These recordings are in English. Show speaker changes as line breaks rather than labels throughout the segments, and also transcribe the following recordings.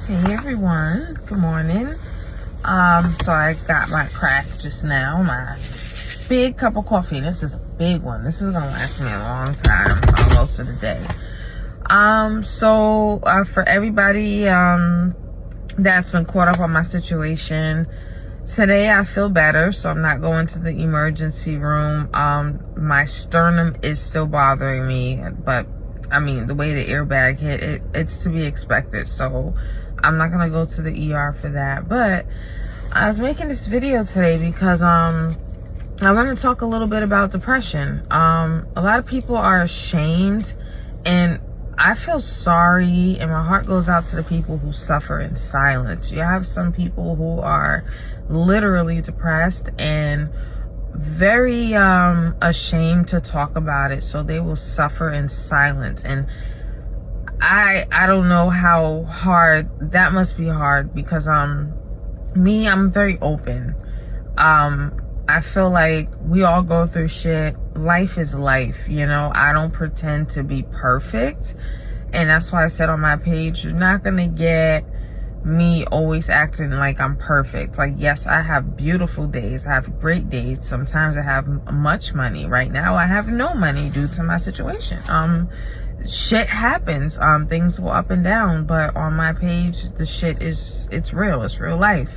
Hey everyone, good morning. So I got my crack just now, my big cup of coffee. This is a big one. This is gonna last me a long time, most of the day. For everybody that's been caught up on my situation, today I feel better, so I'm not going to the emergency room. My sternum is still bothering me, but I mean, the way the airbag hit, it's to be expected, so I'm not gonna go to the ER for that. But I was making this video today because I want to talk a little bit about depression. A lot of people are ashamed, and I feel sorry, and my heart goes out to the people who suffer in silence. You have some people who are literally depressed and very ashamed to talk about it, so they will suffer in silence. And I don't know how hard that must be. Hard because I'm very open. I feel like we all go through shit. Life is life, you know. I don't pretend to be perfect, and that's why I said on my page, you're not gonna get me always acting like I'm perfect. Like, yes, I have beautiful days, I have great days. Sometimes I have much money. Right now I have no money due to my situation. Shit happens. Things go up and down, but on my page, the shit it's real life.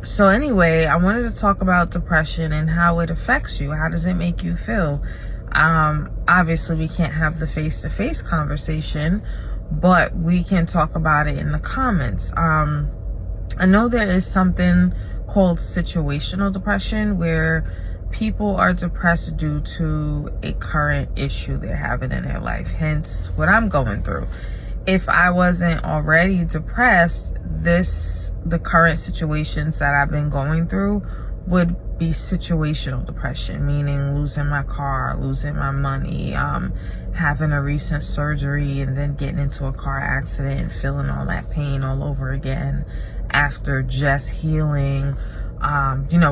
So anyway, I wanted to talk about depression and how it affects you. How does it make you feel? Obviously we can't have the face-to-face conversation, but we can talk about it in the comments. I know there is something called situational depression, where people are depressed due to a current issue they're having in their life, hence what I'm going through. If I wasn't already depressed, the current situations that I've been going through would be situational depression, meaning losing my car, losing my money, having a recent surgery and then getting into a car accident and feeling all that pain all over again after just healing,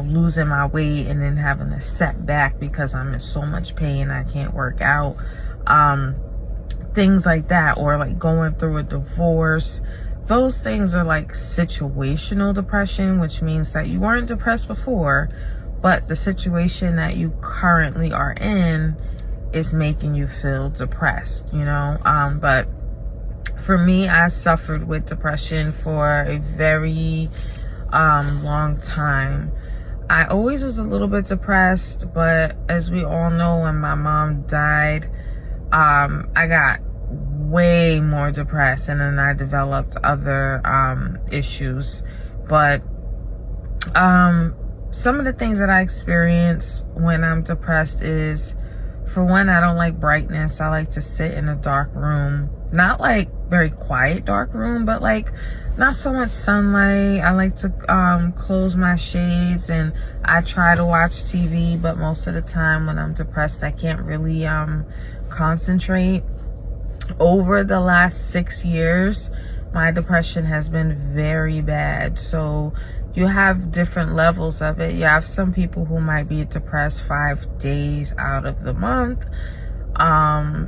losing my weight and then having a setback because I'm in so much pain I can't work out, things like that, or like going through a divorce. Those things are like situational depression, which means that you weren't depressed before, but the situation that you currently are in is making you feel depressed, you know. But for me, I suffered with depression for a very long time. I always was a little bit depressed, but as we all know, when my mom died, I got way more depressed, and then I developed other issues. But some of the things that I experience when I'm depressed is, for one, I don't like brightness. I like to sit in a dark room, not like very quiet dark room, but like not so much sunlight. I like to close my shades, and I try to watch TV, but most of the time when I'm depressed, I can't really concentrate. Over the last 6 years, my depression has been very bad. So you have different levels of it. You have some people who might be depressed 5 days out of the month.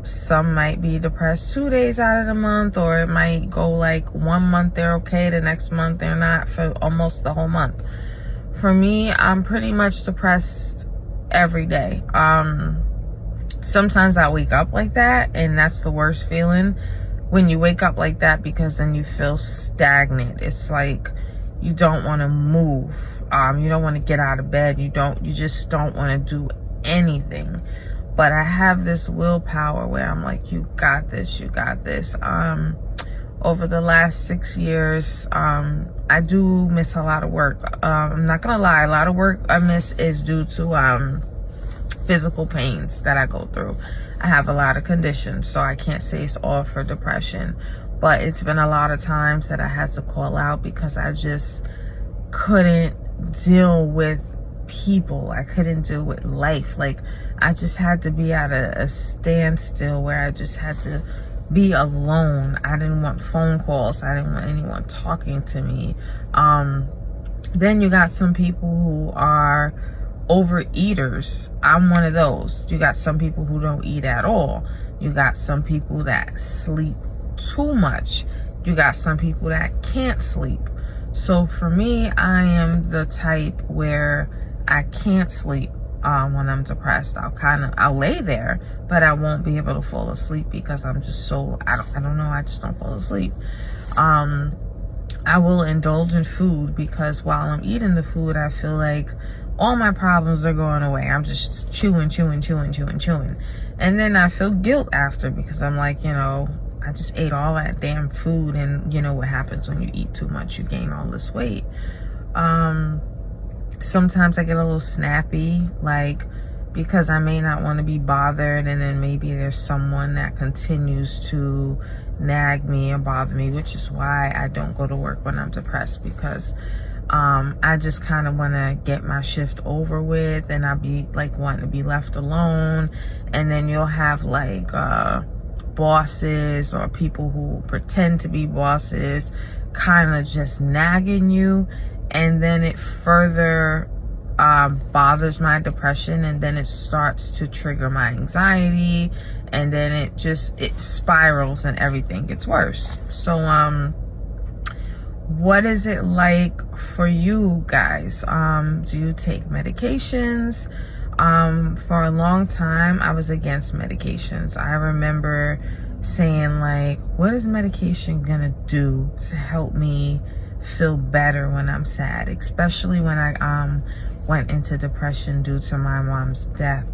Some might be depressed 2 days out of the month, or it might go like 1 month they're okay, the next month they're not, for almost the whole month. For me, I'm pretty much depressed every day. Sometimes I wake up like that, and that's the worst feeling, when you wake up like that, because then you feel stagnant. It's like you don't want to move. You don't want to get out of bed. You just don't want to do anything. But I have this willpower where I'm like, you got this, you got this. Over the last 6 years, I do miss a lot of work. I'm not gonna lie, a lot of work I miss is due to physical pains that I go through. I have a lot of conditions, so I can't say it's all for depression, but it's been a lot of times that I had to call out because I just couldn't deal with people. I couldn't deal with life. Like, I just had to be at a standstill where I just had to be alone. I didn't want phone calls. I didn't want anyone talking to me. Then you got some people who are overeaters. I'm one of those. You got some people who don't eat at all. You got some people that sleep too much. you got some people that can't sleep. So for me, I am the type where I can't sleep when I'm depressed. I'll lay there, but I won't be able to fall asleep because I'm just so, I don't know, I just don't fall asleep. I will indulge in food because while I'm eating the food, I feel like all my problems are going away. I'm just chewing. And then I feel guilt after because I'm like, you know, I just ate all that damn food, and you know what happens when you eat too much, you gain all this weight. Sometimes I get a little snappy, like, because I may not want to be bothered, and then maybe there's someone that continues to nag me or bother me, which is why I don't go to work when I'm depressed, because I just kind of want to get my shift over with, and I'll be like wanting to be left alone. And then you'll have like bosses or people who pretend to be bosses kind of just nagging you, and then it further bothers my depression, and then it starts to trigger my anxiety, and then it spirals and everything gets worse. So what is it like for you guys? Do you take medications? For a long time I was against medications. I remember saying, like, what is medication gonna do to help me feel better when I'm sad, especially when I went into depression due to my mom's death.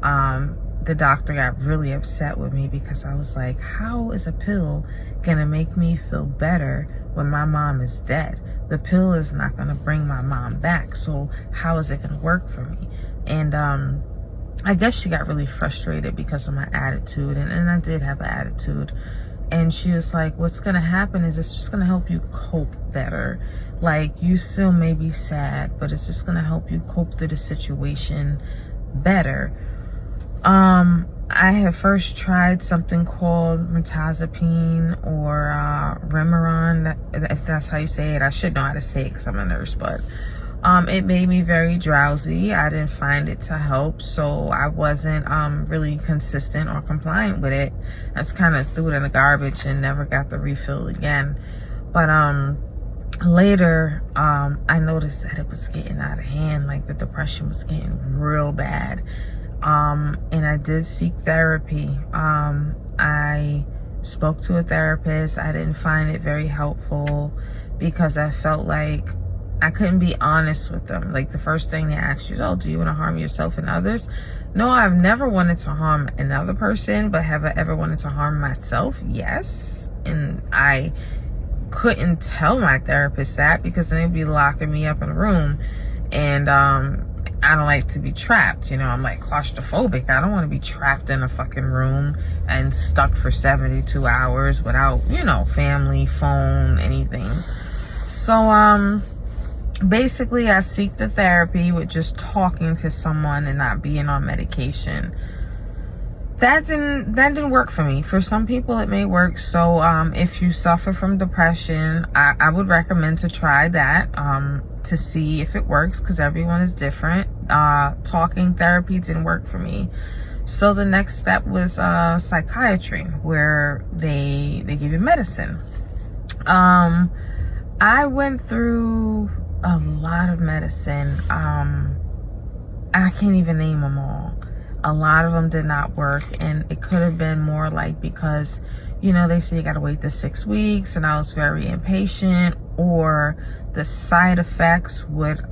The doctor got really upset with me because I was like, how is a pill gonna make me feel better when my mom is dead? The pill is not gonna bring my mom back, so how is it gonna work for me? And I guess she got really frustrated because of my attitude, and I did have an attitude. And she was like, what's gonna happen is it's just gonna help you cope better. Like, you still may be sad, but it's just gonna help you cope through the situation better. I had first tried something called mirtazapine or Remeron, if that's how you say it. I should know how to say it because I'm a nurse, but it made me very drowsy. I didn't find it to help, so I wasn't really consistent or compliant with it. I just kind of threw it in the garbage and never got the refill again. But later I noticed that it was getting out of hand. Like, the depression was getting real bad. And I did seek therapy. I spoke to a therapist. I didn't find it very helpful because I felt like I couldn't be honest with them. Like, the first thing they ask you is, oh, do you want to harm yourself and others? No, I've never wanted to harm another person, but have I ever wanted to harm myself? Yes. And I couldn't tell my therapist that because then they'd be locking me up in a room. And I don't like to be trapped, you know. I'm like claustrophobic. I don't want to be trapped in a fucking room and stuck for 72 hours without, you know, family, phone, anything. So basically I seek the therapy with just talking to someone and not being on medication. That didn't work for me. For some people it may work. So if you suffer from depression, I would recommend to try that to see if it works, because everyone is different. Talking therapy didn't work for me. So the next step was psychiatry, where they give you medicine. I went through a lot of medicine. I can't even name them all. A lot of them did not work, and it could have been more like because, you know, they say you gotta wait the 6 weeks, and I was very impatient, or the side effects would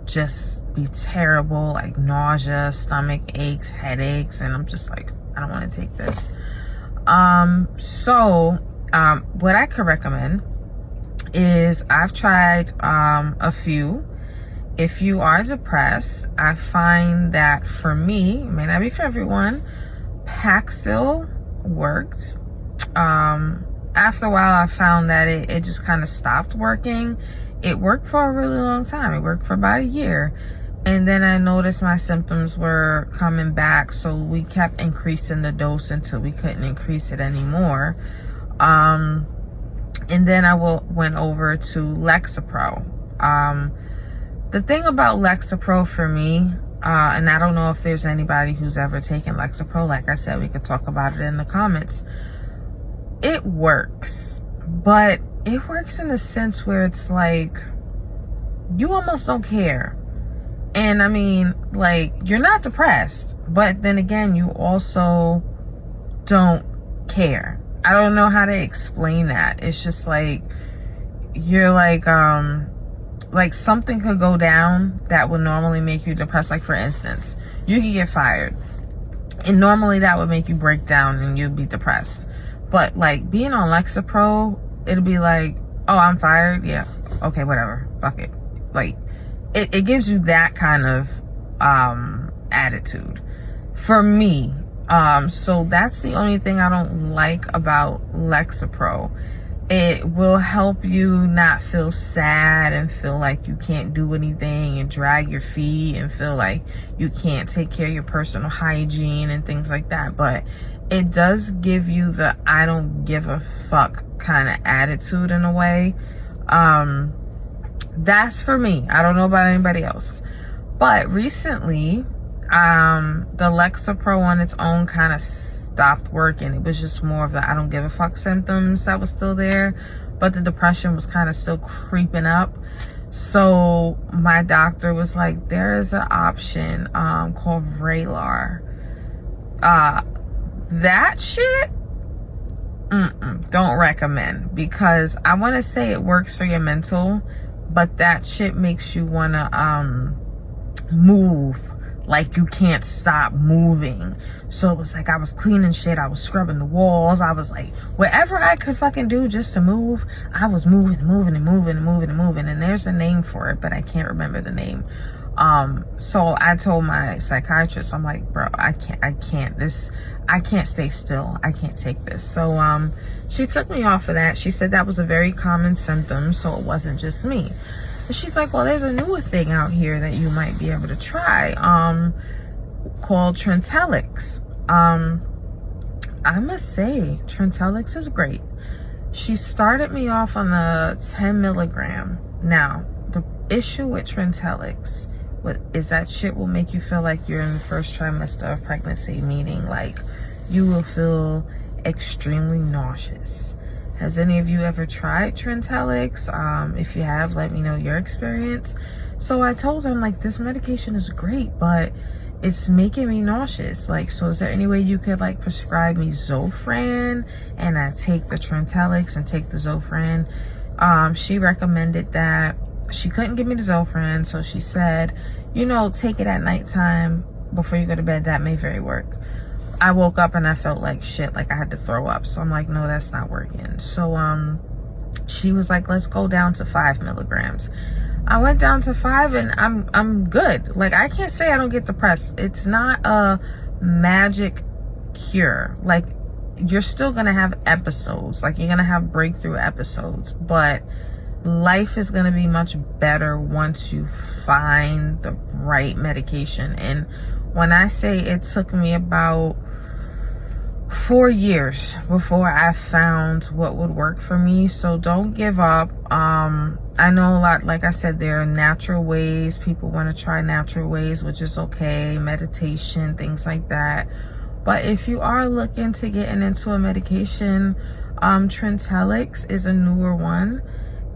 just be terrible, like nausea, stomach aches, headaches, and I'm just like, I don't want to take this. So what I could recommend is, I've tried a few. If you are depressed, I find that for me, it may not be for everyone, Paxil worked. After a while, I found that it just kind of stopped working. It worked for a really long time. It worked for about a year. And then I noticed my symptoms were coming back, so we kept increasing the dose until we couldn't increase it anymore. And then I went over to Lexapro. The thing about Lexapro for me, and I don't know if there's anybody who's ever taken Lexapro. Like I said, we could talk about it in the comments. It works. but it works in a sense where it's like you almost don't care. And I mean, like, you're not depressed, but then again, you also don't care. I don't know how to explain that. It's just like you're like something could go down that would normally make you depressed. Like, for instance, you could get fired, and normally that would make you break down and you'd be depressed. But like being on Lexapro, it'll be like, oh, I'm fired, yeah, okay, whatever, fuck it. Like, it gives you that kind of attitude for me. So that's the only thing I don't like about Lexapro. It will help you not feel sad and feel like you can't do anything and drag your feet and feel like you can't take care of your personal hygiene and things like that. But it does give you the I don't give a fuck kind of attitude in a way. That's for me. I don't know about anybody else. But recently, the Lexapro on its own kind of stopped working. It was just more of the I don't give a fuck symptoms that was still there, but the depression was kind of still creeping up. So my doctor was like, there is an option called Vraylar. That shit, don't recommend, because I want to say it works for your mental, but that shit makes you want to move like you can't stop moving. So it was like I was cleaning shit, I was scrubbing the walls, I was like, whatever I could fucking do just to move, I was moving, and there's a name for it, but I can't remember the name. So I told my psychiatrist, I'm like, bro, I can't stay still, I can't take this. So she took me off of that. She said that was a very common symptom, so it wasn't just me. And she's like, well, there's a newer thing out here that you might be able to try, called Trintellix. I must say, Trintellix is great. She started me off on the 10 milligram. Now, the issue with Trintellix is that shit will make you feel like you're in the first trimester of pregnancy, meaning like you will feel extremely nauseous. Has any of you ever tried Trintellix? If you have, let me know your experience. So I told him, like, this medication is great, but it's making me nauseous. Like, so is there any way you could like prescribe me Zofran and I take the Trintellix and take the Zofran? She recommended that. She couldn't give me the Zofran, so she said, you know, take it at nighttime before you go to bed. That may very work. I woke up and I felt like shit, like I had to throw up. So I'm like, no, that's not working. So she was like, let's go down to 5 milligrams. I went down to 5 and I'm good. Like, I can't say I don't get depressed. It's not a magic cure. Like, you're still gonna have episodes. Like, you're gonna have breakthrough episodes, but life is gonna be much better once you find the right medication. And when I say it took me about 4 years before I found what would work for me, so don't give up. I know a lot, like I said, there are natural ways. People want to try natural ways, which is okay, meditation, things like that. But if you are looking to getting into a medication, Trintellix is a newer one,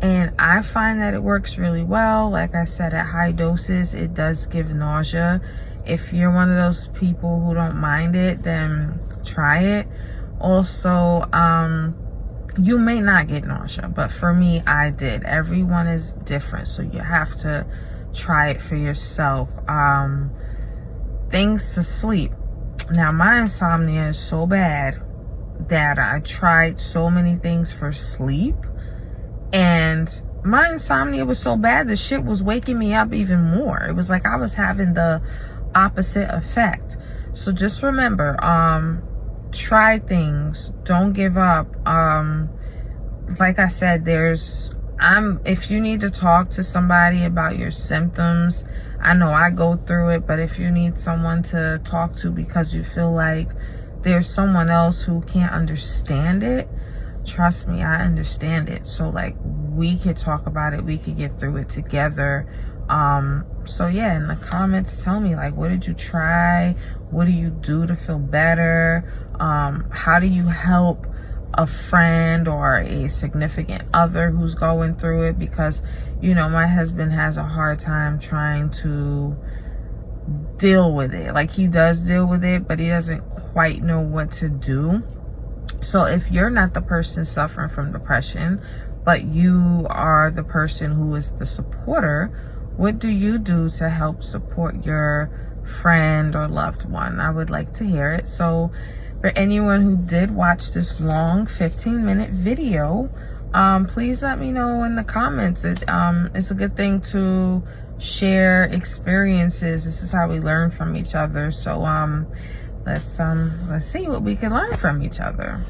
and I find that it works really well. Like I said, at high doses, it does give nausea. If you're one of those people who don't mind it, then try it. Also, you may not get nausea, but for me, I did. Everyone is different, so you have to try it for yourself. Things to sleep. Now, my insomnia is so bad that I tried so many things for sleep, and my insomnia was so bad the shit was waking me up even more. It was like I was having the opposite effect. So just remember, try things, don't give up. Like I said, if you need to talk to somebody about your symptoms, I know I go through it, but if you need someone to talk to because you feel like there's someone else who can't understand it, trust me, I understand it. So like, we could talk about it, we could get through it together. So yeah, in the comments, tell me, like, what did you try? What do you do to feel better? How do you help a friend or a significant other who's going through it, because, you know, my husband has a hard time trying to deal with it. Like, he does deal with it, but he doesn't quite know what to do. So if you're not the person suffering from depression, but you are the person who is the supporter, what do you do to help support your friend or loved one? I would like to hear it. So for anyone who did watch this long 15-minute video, please let me know in the comments. It's a good thing to share experiences. This is how we learn from each other. So let's see what we can learn from each other.